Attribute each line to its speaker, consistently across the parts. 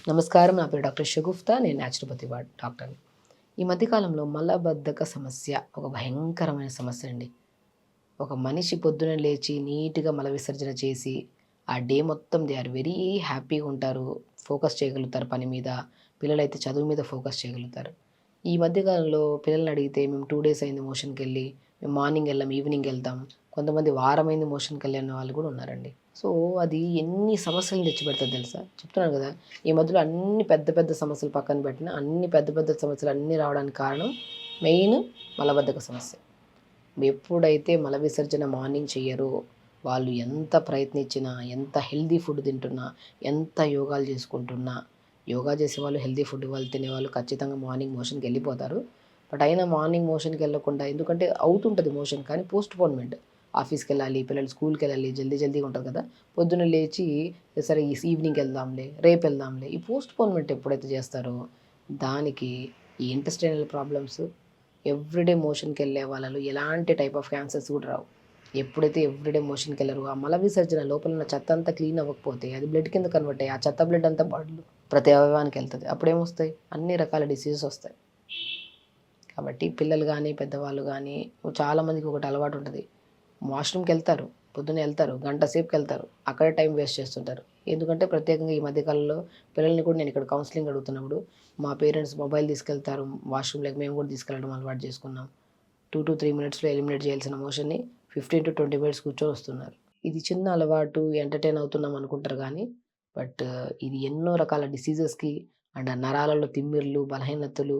Speaker 1: నమస్కారం. నా పేరు డాక్టర్ షగుఫ్తా. నేను న్యాచురోపతి డాక్టర్‌ని. ఈ మధ్య కాలంలో మలబద్ధక సమస్య ఒక భయంకరమైన సమస్య అండి. ఒక మనిషి పొద్దున లేచి నీట్‌గా మల విసర్జన చేసి, ఆ డే మొత్తం దే ఆర్ వెరీ హ్యాపీగా ఉంటారు. ఫోకస్ చేయగలుగుతారు పని మీద. పిల్లలైతే చదువు మీద ఫోకస్ చేయగలుగుతారు. ఈ మధ్య కాలంలో పిల్లల్ని అడిగితే మేము 2 డేస్ అయింది మోషన్‌కెళ్ళి, మేము మార్నింగ్ ఎళ్ళం, ఈవినింగ్ ఎళ్తాం. కొంతమంది వారమైంది మోషన్‌కెళ్ళిన వాళ్ళు కూడా ఉన్నారండి. సో, అది ఎన్ని సమస్యలను తెచ్చిపెడతది తెలుసా? చెప్తున్నాను గదా! ఈ మధ్యలో అన్ని పెద్ద పెద్ద సమస్యలు పక్కన పెట్టినా, అన్ని పెద్ద పెద్ద సమస్యలు అన్నీ రావడానికి కారణం మెయిన్ మలబద్ధక సమస్య. ఎప్పుడైతే మల విసర్జన మార్నింగ్ చెయ్యరో, వాళ్ళు ఎంత ప్రయత్నించినా, ఎంత హెల్తీ ఫుడ్ తింటున్నా, ఎంత యోగాలు చేసుకుంటున్నా, యోగా చేసేవాళ్ళు, హెల్తీ ఫుడ్ వాళ్ళు తినేవాళ్ళు ఖచ్చితంగా మార్నింగ్ మోషన్‌కెళ్ళిపోతారు. బట్ అయినా మార్నింగ్ మోషన్‌కెళ్ళకుండా ఎందుకంటే అవుతుంటది మోషన్ కానీ పోస్ట్‌పోన్‌మెంట్. ఆఫీస్‌కెళ్ళాలి, పిల్లలు స్కూల్‌కెళ్ళాలి, జల్దీ జల్దీగా ఉంటది కదా! పొద్దున్న లేచి సరే ఈవినింగ్ ఎళ్దాంలే, రేపెళ్దాంలే. ఈ పోస్ట్‌పోన్‌మెంట్ ఎప్పుడైతే చేస్తారో దానికి ఈ ఇంటెస్టైనల్ ప్రాబ్లమ్స్ ఎవ్రీడే మోషన్‌కెళ్ళే వాళ్ళలో ఎలాంటి టైప్ ఆఫ్ క్యాన్సర్స్ కూడా రావు. ఎప్పుడైతే ఎవ్రీడే మోషన్‌కెళ్లరో ఆ మల విసర్జన లోపల ఉన్న చెత్త అంతా క్లీన్ అవ్వకపోతే అది బ్లడ్ కింద కన్వర్ట్ అయ్యి ఆ చెత్త బ్లడ్ అంతా బాడీలో ప్రతి అవయవానికి ఎళ్తది. అప్పుడేమొస్తాయి? అన్ని రకాల డిసీజెస్ ఒస్తాయి. కాబట్టి పిల్లలు గానీ, పెద్దవాళ్ళు గానీ చాలా మందికి ఒకటి అలవాటు ఉంటది. వాష్‌రూమ్‌కెళ్తారు. పొద్దున్నే ఎళ్తారు. గంట సేపుకెళ్తారు. అక్కడే టైం వేస్ట్ చేస్తుంటారు. ఎందుకంటే ప్రత్యేకంగా ఈ మధ్య కాలంలో పిల్లల్ని కూడా నేను ఇక్కడ కౌన్సెలింగ్ అడుగుతున్నప్పుడు మా పేరెంట్స్ మొబైల్ తీసుకెళ్తారు. వాష్‌రూమ్‌లోకి మేము కూడా తీసుకెళ్ళడం అలవాటు చేసుకున్నాం. 2-3 మినిట్స్‌లో ఎలిమినేట్ చేయాల్సిన మోషన్‌ని 15-20 మినిట్స్ కూర్చొని వస్తున్నారు. ఇది చిన్న అలవాటు ఎంటర్‌టైన్ అవుతున్నాం అనుకుంటారు గానీ, బట్ ఇది ఎన్నో రకాల డిసీజెస్‌కి అండ్ ఆ నరాలలో తిమ్మిర్లు, బలహీనతలు,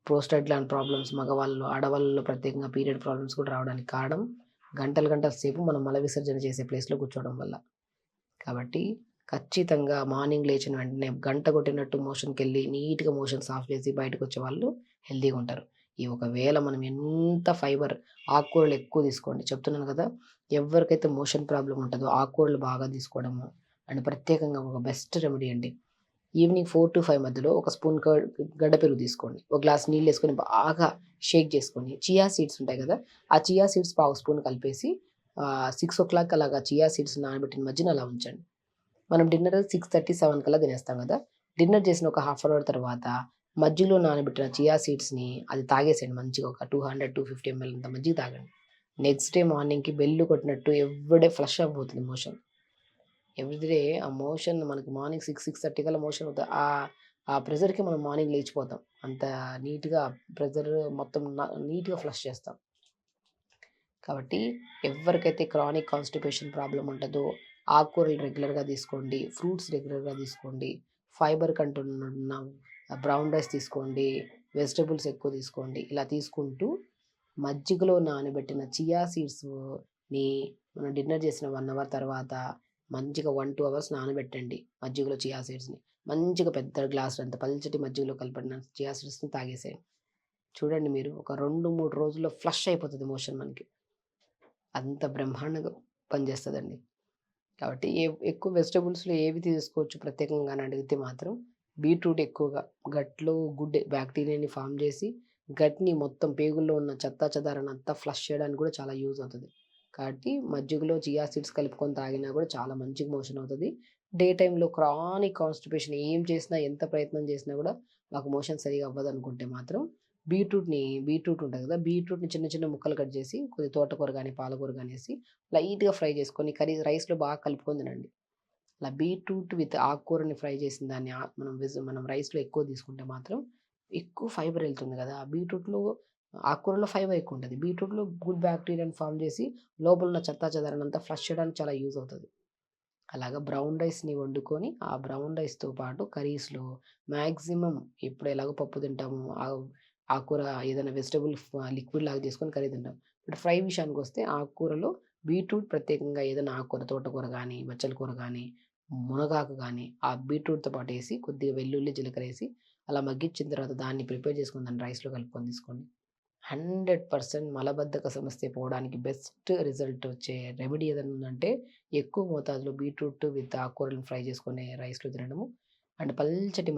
Speaker 1: ప్రోస్టేట్ గ్లాండ్ ప్రాబ్లమ్స్ మగవాళ్ళలో, ఆడవాళ్ళలో ప్రత్యేకంగా పీరియడ్ ప్రాబ్లమ్స్ కూడా రావడానికి కారణం గంటలు గంటల సేపు మనం మల విసర్జన చేసే ప్లేస్‌లో కూర్చోవడం వల్ల. కాబట్టి ఖచ్చితంగా మార్నింగ్ లేచిన వెంటనే గంట కొట్టినట్టు మోషన్‌కెళ్ళి నీట్‌గా మోషన్ సాఫ్ చేసి బయటకొచ్చేవాళ్ళు హెల్తీగా ఉంటారు. ఒకవేళ మనం ఎంత ఫైబర్ ఆకుకూరలు ఎక్కువ తీసుకోండి. చెప్తున్నాను కదా! ఎవరికైతే మోషన్ ప్రాబ్లమ్ ఉంటదో ఆకుకూరలు బాగా తీసుకోవడము అండ్ ప్రత్యేకంగా ఒక బెస్ట్ రెమెడీ అండి. ఈవినింగ్ 4-5 మధ్యలో ఒక స్పూన్ గడ్డ పెరుగు తీసుకోండి. ఒక గ్లాస్ నీళ్ళేసుకొని బాగా షేక్ చేసుకొని, చియా సీడ్స్ ఉంటాయి గదా! ఆ చియా సీడ్స్ పావు స్పూన్ కలిపేసి 6:00 అలాగా చియా సీడ్స్ నానబెట్టిన మధ్యన అలా ఉంచండి. మనం డిన్నర్ 6:30, 7 కల్లా తినేస్తాం గదా! డిన్నర్ చేసిన ఒక హాఫ్ అన్ అవర్ తర్వాత మజ్జిగలో నానబెట్టిన చియా సీడ్స్‌ని అది తాగేసేయండి మంచిగా ఒక 200, 250 ఎంఎల్ అంత మజ్జిగ తాగండి. నెక్స్ట్ డే మార్నింగ్‌కి బెల్ కొట్టినట్టు ఎవ్రీడే ఫ్లష్ అవ్వబోతుంది మోషన్. ఎవ్రీడే ఆ మోషన్ మనకి మార్నింగ్ 6:30 కల్లా మోషన్ అవుతది. ఆ ప్రెషర్‌కి మనం మార్నింగ్ లేచిపోతాం. అంత నీట్‌గా ప్రెషర్ మొత్తం నీట్‌గా ఫ్లష్ చేస్తాం. కాబట్టి ఎవ్వరికైతే క్రానిక్ కాన్‌స్టిపేషన్ ప్రాబ్లమ్ ఉంటదో ఆకుకూరలు రెగ్యులర్‌గా తీసుకోండి. ఫ్రూట్స్ రెగ్యులర్‌గా తీసుకోండి. ఫైబర్ కంటెంట్ ఉన్న బ్రౌన్ రైస్ తీసుకోండి. వెజిటబుల్స్ ఎక్కువ తీసుకోండి. ఇలా తీసుకుంటూ మజ్జిగలో నానబెట్టిన చియా సీడ్స్‌ని మనం డిన్నర్ చేసిన 1 అవర్ తర్వాత మంచిగా 1-2 అవర్స్ నానబెట్టండి. మజ్జిగలో చియా సీడ్స్‌ని. మంచిగా పెద్ద గ్లాసులంత పల్చటి మజ్జిగలో కలిపిన చియా సీడ్స్‌ని తాగేసేయండి. చూడండి మీరు ఒక 2, 3 రోజుల్లో ఫ్లష్ అయిపోతది మోషన్ మనకి. అంత బ్రహ్మాండంగా పనిచేస్తదండి. కాబట్టి ఎక్కువ వెజిటబుల్స్‌లో ఏవి తీసుకోవచ్చు ప్రత్యేకంగా అని అడిగితే మాత్రం బీట్రూట్ ఎక్కువగా గట్‌లో గుడ్ బాక్టీరియాని ఫార్మ్ చేసి, గట్‌ని మొత్తం పేగుల్లో ఉన్న చెత్తా చెదారాన్నంతా ఫ్లష్ చేయడానికి కూడా చాలా యూజ్ అవుతది. కాబట్టి మజ్జిగలో చియా సీడ్స్ కలుపుకొని తాగినా కూడా చాలా మంచిగా మోషన్ అవుతది. డే టైమ్‌లో క్రానిక్ కాన్‌స్టిపేషన్ ఏం చేసినా, ఎంత ప్రయత్నం చేసినా కూడా మాకు మోషన్ సరిగ్గా అవ్వదనుకుంటే మాత్రం బీట్రూట్ ఉంటది కదా! బీట్రూట్‌ని చిన్న చిన్న ముక్కలు కట్ చేసి కొద్దిగా తోటకూర గాని, పాలకూర గాని ఏసి లైట్‌గా ఫ్రై చేసుకొని రైస్‌లో బాగా కలుపుకొని తినండి. అలా బీట్రూట్ విత్ ఆకుకూరని ఫ్రై చేసిన దాన్ని మనం రైస్‌లో ఎక్కువ తీసుకుంటే మాత్రం ఎక్కువ ఫైబర్ ఎళ్తుంది గదా! బీట్రూట్‌లో ఆకుకూరలో ఫైబర్ ఎక్కువుంటది. బీట్రూట్‌లో గుడ్ బాక్టీరియాని ఫార్మ్ చేసి లోపల ఉన్న చెత్తా చెదారాన్నంతా ఫ్లష్ చేయడానికి చాలా యూజ్ అవుతది. అలాగా బ్రౌన్ రైస్‌ని వండుకొని, ఆ బ్రౌన్ రైస్‌తో పాటు కర్రీస్‌లో మాక్సిమం ఇప్పుడు ఎలాగో పప్పు తింటాము. ఆకుకూర ఏదైనా వెజిటబుల్ లిక్విడ్ లాగా చేసుకొని కర్రీ తింటాం. ఇప్పుడు ఫ్రై విషయానికొస్తే ఆకుకూరలో బీట్రూట్ ప్రత్యేకంగా ఏదైనా ఆకుకూర తోటకూర గానీ, బచ్చల కూర గానీ, మునగాకు గానీ, ఆ బీట్రూట్‌తో పాటేసి కొద్దిగా వెల్లుల్లి, జీలకర్రేసి అలా మగ్గిచ్చిన తర్వాత దాన్ని ప్రిపేర్ చేసుకొని దాన్ని రైస్‌లో కలుపుకొని తీసుకోండి. 100% మలబద్ధక సమస్య పోవడానికి బెస్ట్ రిజల్ట్ వచ్చే రెమెడీ ఏదైనా ఉందంటే, ఎక్కువ మోతాదులో బీట్రూట్ విత్ ఆకుకూరలను ఫ్రై చేసుకొని రైస్‌లో తినడము. అండ్ పల్చటి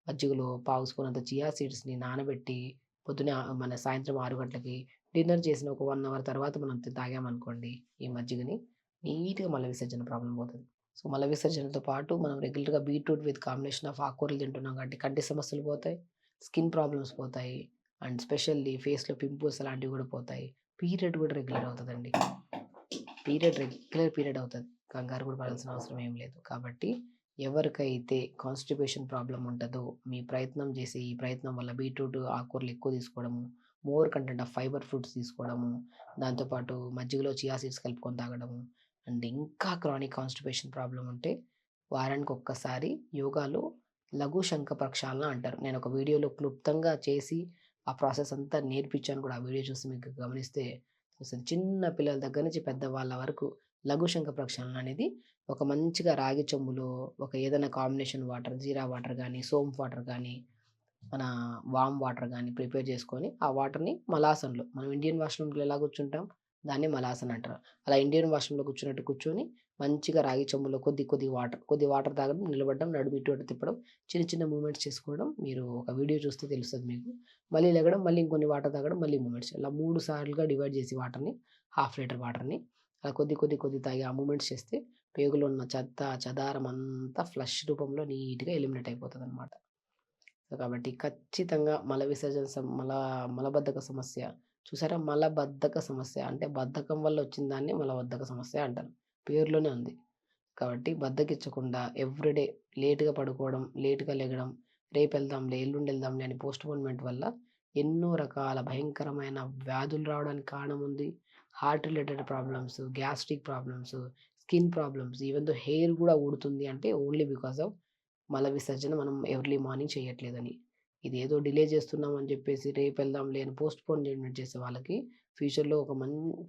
Speaker 1: మజ్జిగలో పావు స్పూన్ అంత చియా సీడ్స్‌ని నానబెట్టి పొద్దున్నే మన సాయంత్రం 6 గంటలకి డిన్నర్ చేసిన ఒక 1 అవర్ తర్వాత మనం తాగామనుకోండి ఈ మజ్జిగని, నీట్‌గా మల విసర్జన ప్రాబ్లమ్ పోతది. సో, మల విసర్జనతో పాటు మనం రెగ్యులర్‌గా బీట్రూట్ విత్ కాంబినేషన్ ఆఫ్ ఆకుకూరలు తింటున్నాం కాబట్టి కంటి సమస్యలు పోతాయి. స్కిన్ ప్రాబ్లమ్స్ పోతాయి. అండ్ స్పెషల్లీ ఫేస్‌లో పింపుల్స్ అలాంటివి గూడా పోతాయి. పీరియడ్ గూడా రెగ్యులర్ అవుతదండి. రెగ్యులర్ పీరియడ్ అవుతది. కంగారు కూడా పడాల్సిన అవసరం ఏం లేదు. కాబట్టి ఎవరికైతే కాన్‌స్టిపేషన్ ప్రాబ్లమ్ ఉంటదో, ఈ ప్రయత్నం వల్ల బీట్రూట్ ఆకుకూరలు ఎక్కువ తీసుకోవడము, more content of fibre fruits తీసుకోవడము, దాంతో పాటు మజ్జిగలో చియా సీడ్స్ కలుపుకొని తాగడము, అండ్ ఇంకా క్రానిక్ కాన్‌స్టిపేషన్ ప్రాబ్లమ్ ఉంటే వారానికి ఒక్కసారి యోగాలో లఘు శంఖ ప్రక్షాళన అంటారు. నేను ఒక వీడియోలో క్లుప్తంగా చేసి ఆ ప్రాసెస్ అంతా నేర్పించాను కూడా. ఆ వీడియో చూసి మీకు గమనిస్తే అసలు చిన్న పిల్లల దగ్గర నుంచి పెద్దవాళ్ళ వరకు లఘు శంఖ ప్రక్షాళన అనేది ఒక మంచిగా రాగి చెంబులో ఒక ఏదైనా కాంబినేషన్ వాటర్, జీరా వాటర్ గానీ, సోంపు వాటర్ గానీ, మన వామ్ వాటర్ గానీ ప్రిపేర్ చేసుకొని, ఆ వాటర్‌ని మలాసన్‌లో మనం ఇండియన్ వాష్‌రూమ్‌లో ఎలా కూర్చుంటాం, దాన్ని మలాసన్ అంటారు. అలా ఇండియన్ వాష్‌రూమ్‌లో కూర్చున్నట్టు కూర్చొని, మంచిగా రాగి చెంబులో కొద్ది వాటర్ తాగడం, నిలబడడం, నడుము ఇటు అటు తిప్పడం, చిన్న చిన్న మూవ్‌మెంట్స్ చేసుకోవడం. మీరు ఒక వీడియో చూస్తే తెలుస్తది మీకు. మళ్ళీ లెగడం, మళ్ళీ ఇంకొన్ని వాటర్ తాగడం, మళ్ళీ మూవ్‌మెంట్స్. ఇలా 3 సార్లుగా డివైడ్ చేసి వాటర్‌ని, హాఫ్ లీటర్ వాటర్‌ని అలా కొద్ది తాగి ఆ మూవ్‌మెంట్స్ చేస్తే పేగులో ఉన్న చెత్త, చెదారం అంతా ఫ్లష్ రూపంలో నీట్‌గా ఎలిమినేట్ అయిపోతదనమాట. సో, కాబట్టి ఖచ్చితంగా మల విసర్జన మలబద్ధక సమస్య చూసారా? మలబద్ధక సమస్య అంటే బద్ధకం వల్ల వచ్చిన దాన్ని మలబద్ధక సమస్య అంటారు. పేరులోనే ఉంది. కాబట్టి బద్ధకిచ్చకుండా ఎవ్రీడే లేట్‌గా పడుకోవడం, లేట్‌గా లెగడం, రేపెళ్దాంలే, ఎల్లుండెళ్దాంలే అని పోస్ట్‌పోన్‌మెంట్ వల్ల ఎన్నో రకాల భయంకరమైన వ్యాధులు రావడానికి కారణం ఉంది. Heart related problems, gastric problems, skin problems, even though hair గూడా ఊడుతుంది అంటే ఓన్లీ బికాస్ ఆఫ్ మల విసర్జన మనం ఎర్లీ మార్నింగ్ చేయట్లేదని. ఇదేదో డిలే చేస్తున్నాం అని చెప్పేసి రేపెళ్దాంలే అని పోస్ట్‌పోన్‌మెంట్ చేసే వాళ్ళకి ఫ్యూచర్‌లో ఒక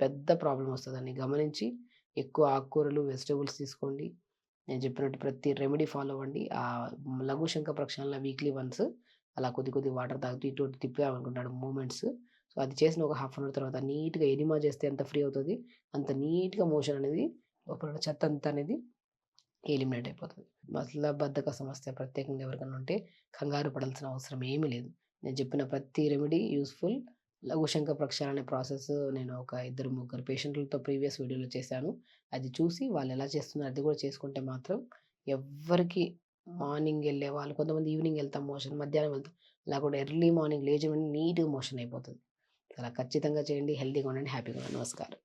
Speaker 1: పెద్ద ప్రాబ్లమ్ వస్తదని గమనించి ఎక్కువ ఆకుకూరలు, వెజిటబుల్స్ తీసుకోండి. నేను చెప్పినట్టు ప్రతి రెమెడీ ఫాలో అవ్వండి. లఘు శంఖ ప్రక్షాళన వీక్లీ వన్స్ అలా కొద్ది వాటర్ తాగుతూ ఇటు అటు తిప్పామనుకుంటాడు మూవ్‌మెంట్స్. సో, అది చేసిన ఒక హాఫ్ అన్ అవర్ తర్వాత నీట్‌గా ఎనిమా చేస్తే ఎంత ఫ్రీ అవుతది, అంత నీట్‌గా మోషన్ అనేది లోపల ఉన్న చెత్తంతా అనేది ఎలిమినేట్ అయిపోతది. మలబద్ధక సమస్య ప్రత్యేకంగా ఎవరికన్నా ఉంటే కంగారు పడాల్సిన అవసరం ఏమీ లేదు. నేను చెప్పిన ప్రతి రెమెడీ యూజ్‌ఫుల్. లఘుశంఖ ప్రక్షాళన అనే ప్రాసెస్ నేను ఒక ఇద్దరు, ముగ్గురు పేషెంట్‌లతో ప్రీవియస్ వీడియోలో చేశాను. అది చూసి వాళ్ళెలా చేస్తున్నారు అది కూడా చేసుకుంటే మాత్రం ఎవ్వరికీ మార్నింగ్ ఎళ్ళేవాళ్ళు కొంతమంది ఈవినింగ్ ఎళ్తాం మోషన్, మధ్యాహ్నం వెళ్తాం. లేకుండా ఎర్లీ మార్నింగ్ లేచిన వెంటనే నీట్‌గా మోషన్ అయిపోతది. అలా ఖచ్చితంగా చేయండి. హెల్తీగా ఉండండి. హ్యాపీగా ఉండండి. నమస్కారం.